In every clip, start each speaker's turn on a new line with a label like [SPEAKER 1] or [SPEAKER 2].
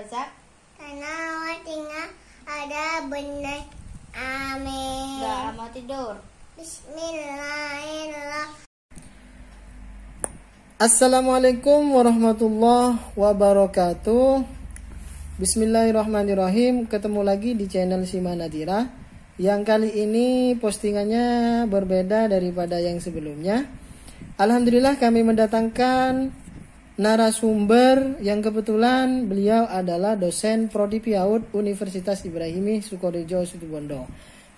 [SPEAKER 1] Razak?
[SPEAKER 2] Karena tinggal ada benar. Amin.
[SPEAKER 1] Udah mau tidur?
[SPEAKER 2] Bismillahirrahmanirrahim.
[SPEAKER 3] Assalamualaikum warahmatullahi wabarakatuh. Bismillahirrahmanirrahim. Ketemu lagi di channel Sima Nadira. Yang kali ini postingannya berbeda daripada yang sebelumnya. Alhamdulillah kami mendatangkan narasumber yang kebetulan beliau adalah dosen Prodi PIAUD Universitas Ibrahimi Sukorejo Situbondo.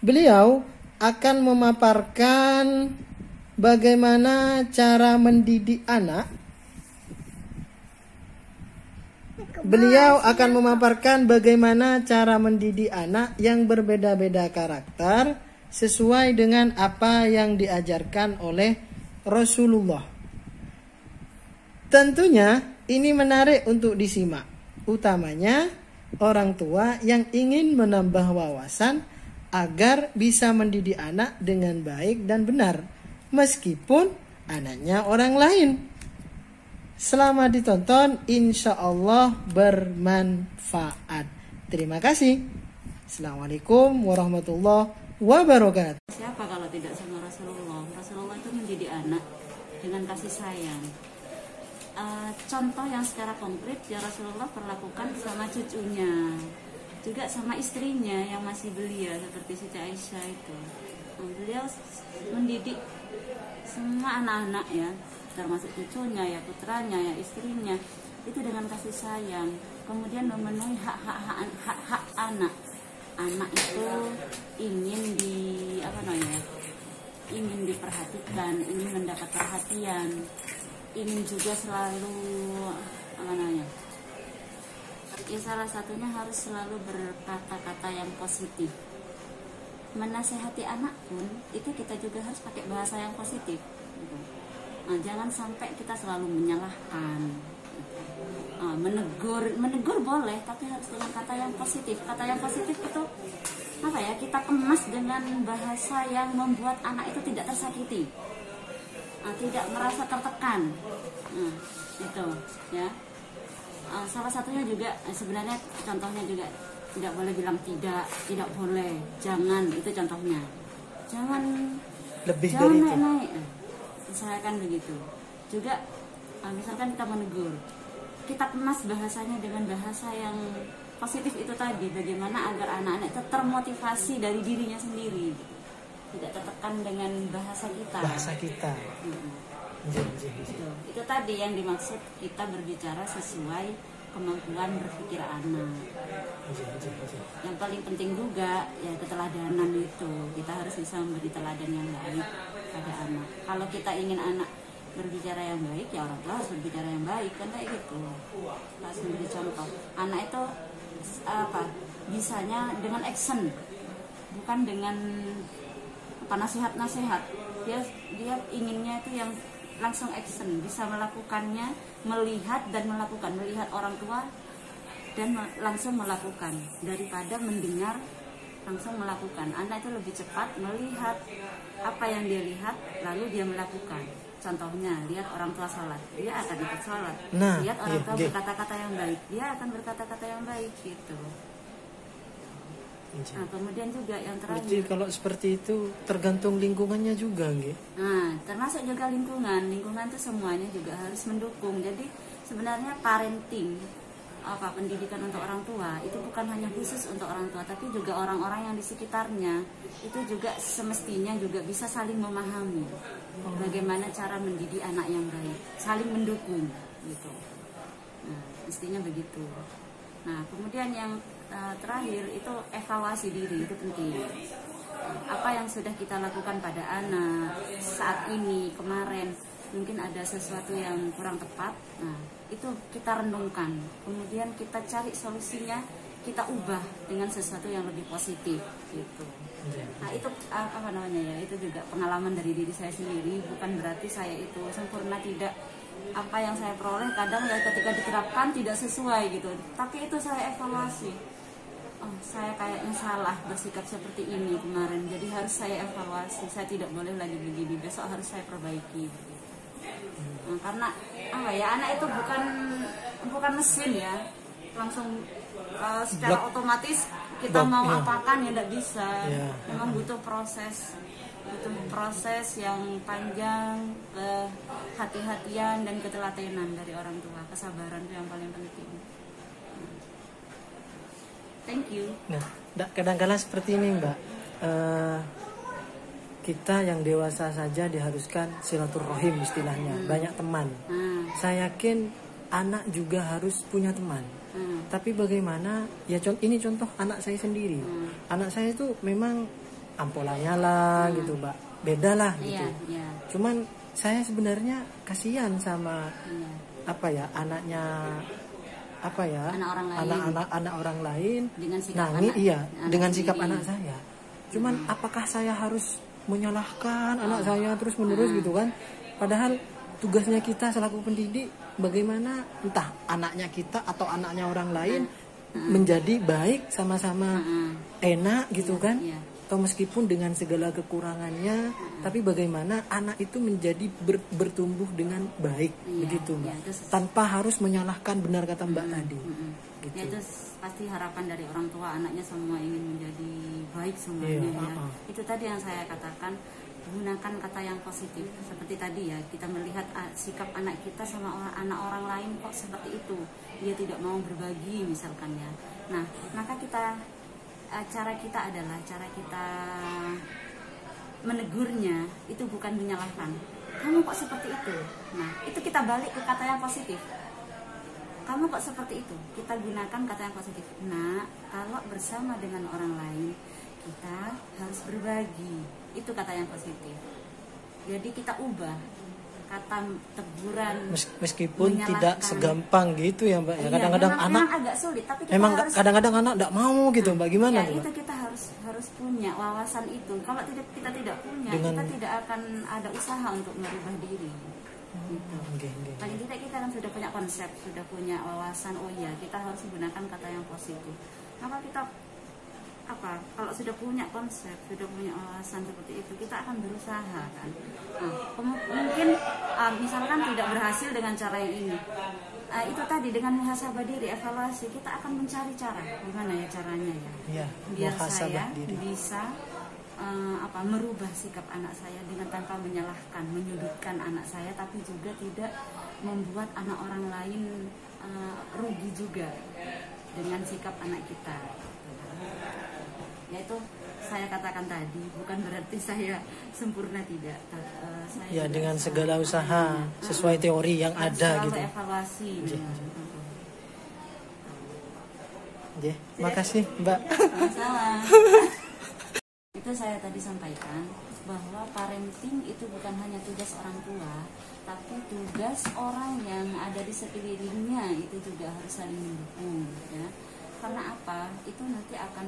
[SPEAKER 3] Beliau akan memaparkan bagaimana cara mendidik anak. Beliau akan memaparkan bagaimana cara mendidik anak yang berbeda-beda karakter sesuai dengan apa yang diajarkan oleh Rasulullah. Tentunya ini menarik untuk disimak, utamanya orang tua yang ingin menambah wawasan agar bisa mendidik anak dengan baik dan benar, meskipun anaknya orang lain. Selamat ditonton, insya Allah bermanfaat. Terima kasih. Assalamualaikum warahmatullahi wabarakatuh.
[SPEAKER 4] Siapa kalau tidak sama Rasulullah? Rasulullah itu mendidik anak dengan kasih sayang. Contoh yang secara konkret ya Rasulullah perlakukan sama cucunya, juga sama istrinya yang masih belia seperti Siti Aisyah itu. Beliau mendidik semua anak-anak ya, termasuk cucunya ya, putranya ya, istrinya, itu dengan kasih sayang. Kemudian memenuhi hak-hak anak. Anak itu ingin ingin diperhatikan, ingin mendapat perhatian, ingin juga selalu ya salah satunya harus selalu berkata-kata yang positif. Menasehati anak pun itu kita juga harus pakai bahasa yang positif gitu. Jangan sampai kita selalu menyalahkan. Menegur boleh, tapi harus dengan kata yang positif. Kata yang positif itu kita kemas dengan bahasa yang membuat anak itu tidak tersakiti, tidak merasa tertekan. Itu ya. Salah satunya juga sebenarnya contohnya juga tidak boleh bilang tidak boleh, jangan, itu contohnya. Jangan naik-naik. Misalkan begitu. Juga misalkan kita menegur, kita kemas bahasanya dengan bahasa yang positif itu tadi, bagaimana agar anak-anak itu termotivasi dari dirinya sendiri, tidak tertekan dengan bahasa kita. Itu tadi yang dimaksud kita berbicara sesuai kemampuan berpikir anak. Yang paling penting juga ya keteladanan itu, kita harus bisa memberi teladan yang baik pada anak. Kalau kita ingin anak berbicara yang baik, ya orang tua harus berbicara yang baik, kan kayak gitu. Harus memberi contoh. Anak itu bisanya dengan action, bukan dengan nasihat-nasihat. Dia inginnya itu yang langsung action, bisa melakukannya, melihat orang tua dan langsung melakukan daripada mendengar langsung melakukan. Anak itu lebih cepat melihat apa yang dia lihat lalu dia melakukan. Contohnya, lihat orang tua sholat, dia akan ikut sholat. Lihat orang tua berkata-kata yang baik, dia akan berkata-kata yang baik gitu. Kemudian juga yang terakhir.
[SPEAKER 3] Berarti kalau seperti itu tergantung lingkungannya juga, nggih?
[SPEAKER 4] Termasuk juga lingkungan itu semuanya juga harus mendukung. Jadi sebenarnya parenting, pendidikan untuk orang tua itu bukan hanya khusus untuk orang tua, tapi juga orang-orang yang di sekitarnya itu juga semestinya juga bisa saling memahami bagaimana cara mendidik anak yang baik, saling mendukung gitu. Mestinya begitu. Kemudian yang terakhir itu evaluasi diri, itu penting. Apa yang sudah kita lakukan pada anak saat ini, kemarin mungkin ada sesuatu yang kurang tepat, itu kita renungkan, kemudian kita cari solusinya, kita ubah dengan sesuatu yang lebih positif gitu. Itu itu juga pengalaman dari diri saya sendiri, bukan berarti saya itu sempurna, tidak. Apa yang saya peroleh kadang ya ketika diterapkan tidak sesuai gitu, tapi itu saya evaluasi. Saya kayaknya salah bersikap seperti ini kemarin, jadi harus saya evaluasi, saya tidak boleh lagi begini, besok harus saya perbaiki. Karena anak itu bukan mesin ya, langsung secara otomatis kita
[SPEAKER 3] Blok,
[SPEAKER 4] mau
[SPEAKER 3] iya.
[SPEAKER 4] apakan ya tidak bisa.
[SPEAKER 3] Iya.
[SPEAKER 4] Memang butuh proses yang panjang, hati-hatian dan ketelatenan dari orang tua. Kesabaran itu yang paling penting. Thank you.
[SPEAKER 3] Nah, kadang-kala seperti ini Mbak. Kita yang dewasa saja diharuskan silaturahim istilahnya, banyak teman. Saya yakin anak juga harus punya teman. Tapi bagaimana? Ya ini contoh anak saya sendiri. Anak saya itu memang ampolannya lah gitu Mbak, beda lah gitu.
[SPEAKER 4] Iya.
[SPEAKER 3] Cuman saya sebenarnya kasihan sama apa ya anaknya, apa ya
[SPEAKER 4] Anak orang lain.
[SPEAKER 3] anak orang lain
[SPEAKER 4] Dengan sikap
[SPEAKER 3] nangis,
[SPEAKER 4] anak-
[SPEAKER 3] iya
[SPEAKER 4] anak
[SPEAKER 3] dengan
[SPEAKER 4] sendiri.
[SPEAKER 3] sikap anak saya. Cuman apakah saya harus menyalahkan anak saya terus menerus gitu kan? Padahal tugasnya kita selaku pendidik bagaimana entah anaknya kita atau anaknya orang lain menjadi baik sama-sama enak gitu kan?
[SPEAKER 4] Iya.
[SPEAKER 3] Atau meskipun dengan segala kekurangannya, tapi bagaimana anak itu menjadi bertumbuh dengan baik, begitu Mbak.
[SPEAKER 4] iya, terus-
[SPEAKER 3] Tanpa harus menyalahkan, benar kata Mbak tadi. Gitu.
[SPEAKER 4] Ya itu pasti harapan dari orang tua, anaknya semua ingin menjadi baik semuanya
[SPEAKER 3] Iya,
[SPEAKER 4] ya. Itu tadi yang saya katakan, gunakan kata yang positif. Seperti tadi ya, kita melihat sikap anak kita sama anak orang lain kok seperti itu. Dia tidak mau berbagi misalkan ya. Nah, maka cara kita adalah cara kita menegurnya itu bukan menyalahkan. Kamu kok seperti itu? Nah, itu kita balik ke kata yang positif. Kamu kok seperti itu? Kita gunakan kata yang positif. Nah, kalau bersama dengan orang lain, kita harus berbagi. Itu kata yang positif. Jadi kita ubah kata teguran.
[SPEAKER 3] Meskipun
[SPEAKER 4] menyalahkan.
[SPEAKER 3] tidak segampang gitu ya Mbak. Ya,
[SPEAKER 4] Iya,
[SPEAKER 3] kadang-kadang
[SPEAKER 4] memang
[SPEAKER 3] anak
[SPEAKER 4] agak sulit, tapi kita
[SPEAKER 3] memang
[SPEAKER 4] harus
[SPEAKER 3] kadang-kadang anak tidak mau gitu Mbak. Gimana
[SPEAKER 4] ya,
[SPEAKER 3] tuh, Mbak?
[SPEAKER 4] itu kita harus punya wawasan itu. Kalau kita tidak punya, kita tidak akan ada usaha untuk merubah diri. Gitu.
[SPEAKER 3] Oke.
[SPEAKER 4] Paling tidak kita kan sudah punya konsep, sudah punya wawasan. Oh iya, kita harus menggunakan kata yang positif. Maka kita kalau sudah punya konsep, sudah punya wawasan seperti itu, kita akan berusaha kan. Nah, mungkin misalkan tidak berhasil dengan cara yang ini. Itu tadi dengan muhasabah diri, evaluasi, kita akan mencari cara gimana ya caranya ya.
[SPEAKER 3] Iya,
[SPEAKER 4] Biar
[SPEAKER 3] muhasabah
[SPEAKER 4] saya
[SPEAKER 3] diri.
[SPEAKER 4] bisa merubah sikap anak saya dengan tanpa menyalahkan, menyudutkan anak saya, tapi juga tidak membuat anak orang lain rugi juga dengan sikap anak kita. Yaitu saya katakan tadi, bukan berarti saya sempurna, tidak. Saya
[SPEAKER 3] Ya
[SPEAKER 4] juga
[SPEAKER 3] dengan
[SPEAKER 4] usaha.
[SPEAKER 3] segala usaha sesuai teori yang
[SPEAKER 4] Harus
[SPEAKER 3] ada
[SPEAKER 4] selalu
[SPEAKER 3] gitu.
[SPEAKER 4] evaluasi.
[SPEAKER 3] Oke, makasih Mbak.
[SPEAKER 4] Masalah. Itu saya tadi sampaikan bahwa parenting itu bukan hanya tugas orang tua, tapi tugas orang yang ada di sekelilingnya itu juga harus saling mendukung ya. Karena apa? Itu nanti akan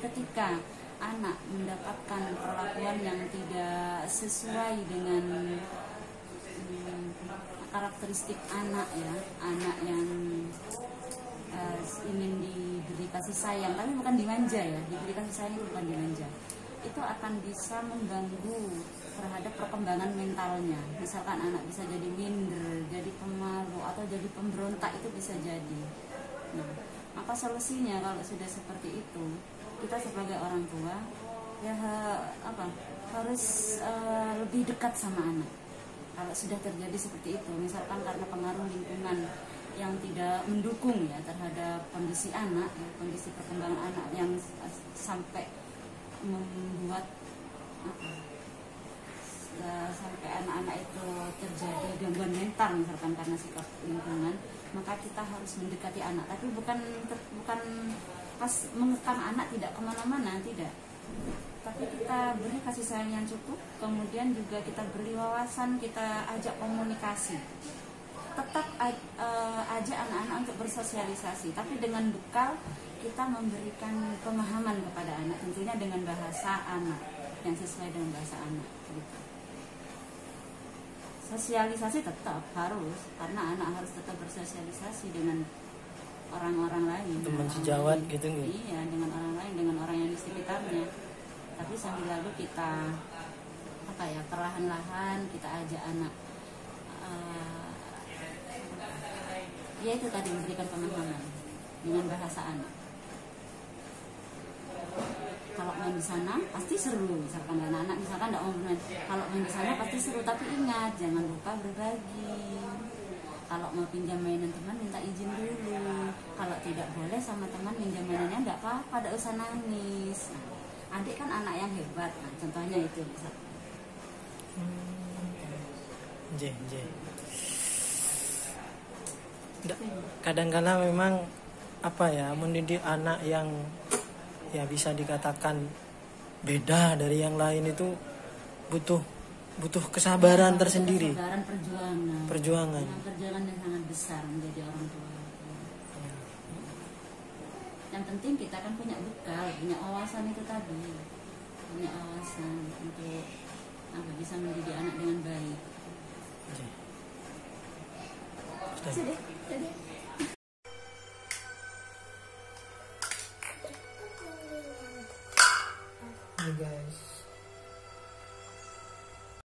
[SPEAKER 4] ketika anak mendapatkan perlakuan yang tidak sesuai dengan karakteristik anak ya, anak yang ingin diberi kasih sayang, tapi bukan dimanja ya, diberi kasih sayang itu bukan dimanja. Itu akan bisa mengganggu terhadap perkembangan mentalnya. Misalkan anak bisa jadi minder, jadi pemalu, atau jadi pemberontak, itu bisa jadi. Nah, maka solusinya kalau sudah seperti itu, kita sebagai orang tua ya harus lebih dekat sama anak. Kalau sudah terjadi seperti itu, misalkan karena pengaruh lingkungan yang tidak mendukung ya terhadap kondisi anak, ya, kondisi perkembangan anak yang sampai membuat sampai anak-anak itu terjadi gangguan mental misalkan karena sikap lingkungan, maka kita harus mendekati anak, tapi bukan pas mengekang anak tidak kemana-mana, tidak, tapi kita beri kasih sayang yang cukup, kemudian juga kita beri wawasan, kita ajak komunikasi, tetap ajak anak-anak untuk bersosialisasi, tapi dengan bekal kita memberikan pemahaman kepada anak, tentunya dengan bahasa anak yang sesuai dengan bahasa anak gitu. Sosialisasi tetap harus, karena anak harus tetap bersosialisasi dengan orang-orang lain,
[SPEAKER 3] Teman
[SPEAKER 4] dengan
[SPEAKER 3] sejawat
[SPEAKER 4] orang lain.
[SPEAKER 3] gitu nggak?
[SPEAKER 4] Iya, dengan orang lain, dengan orang yang di sekitarnya. Tapi sambil lalu kita perlahan-lahan kita ajak anak, ya itu tadi, memberikan pemahaman. dengan bahasa anak. Kalau main di sana pasti seru, misalkan anak-anak misalkan tidak mau main, kalau main di sana pasti seru, tapi ingat jangan lupa berbagi. Kalau mau pinjam mainan teman minta izin dulu. Kalau tidak boleh sama teman pinjam mainannya tidak apa-apa, tidak usah nangis. Nah, adik kan anak yang hebat, nah, contohnya itu misalkan.
[SPEAKER 3] Kadang-kadang memang apa ya, mendidik anak yang ya bisa dikatakan beda dari yang lain itu butuh kesabaran tersendiri.
[SPEAKER 4] Kesabaran, perjuangan yang sangat besar menjadi orang tua. Yang penting kita kan punya bekal, punya wawasan itu tadi, punya wawasan untuk bisa mendidik anak dengan baik. Sudah.
[SPEAKER 3] Hey guys.